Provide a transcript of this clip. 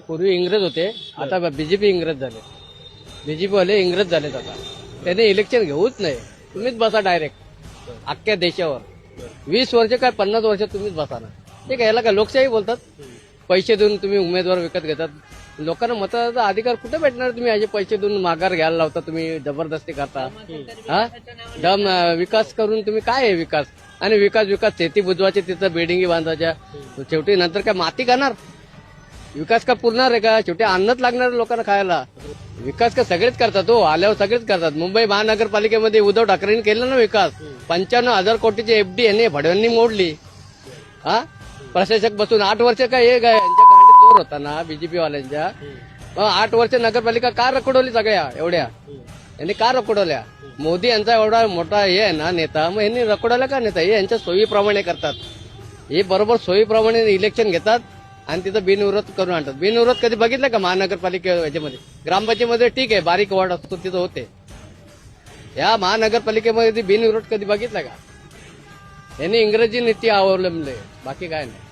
पूर्वी इंग्रज होते, आता बीजेपी इंग्रज झाले. बीजेपी वाले इंग्रज झालेत आता. त्याने इलेक्शन घेऊच नाही. तुम्हीच बसा डायरेक्ट अख्ख्या देशावर. 20 वर्ष काय 50 वर्ष तुम्हीच बसा ना. ठीक आहे, याला काय लोकशाही बोलतात. पैसे देऊन तुम्ही उमेदवार विकत घेतात. लोकांना मतदानाचा अधिकार कुठे भेटणार? तुम्ही याचे पैसे देऊन माघार घ्यायला लावता, तुम्ही जबरदस्ती करता. हा, विकास करून तुम्ही काय आहे विकास? आणि विकास शेती बुजवायची, तिथं बिल्डिंगी बांधायच्या. शेवटी नंतर काय माती खाणार? विकास का पुरणार आहे का? शेवटी अन्नच लागणार लोकांना खायला. विकास का सगळेच करतात हो, आल्यावर सगळेच करतात. मुंबई महानगरपालिकेमध्ये उद्धव ठाकरेंनी केला ना विकास. 95,000 कोटीची एफडी यांनी भडव्यांनी मोडली. हा, प्रशासक बसून 8 वर्ष काय हे काय यांच्या गांडीत जोर होता ना बीजेपी वाल्यांच्या. 8 वर्ष नगरपालिका का रखडवली सगळ्या एवढ्या? यांनी का रखडवल्या? मोदी यांचा एवढा मोठा हे आहे ना नेता, मग यांनी रखडवल्या का नेता? हे यांच्या सोयीप्रमाणे करतात. हे बरोबर सोयीप्रमाणे इलेक्शन घेतात आणि तिथं बिनविरोध करून आणतात. बिनविरोध कधी बघितलं का महानगरपालिके याच्यामध्ये? ग्रामपंचायतीमध्ये ठीक आहे, बारीक वॉर्ड असतो तिथं होते. या महानगरपालिकेमध्ये बिनविरोध कधी बघितलं का? यांनी इंग्रजी नीती अवलंबले, बाकी काय नाही.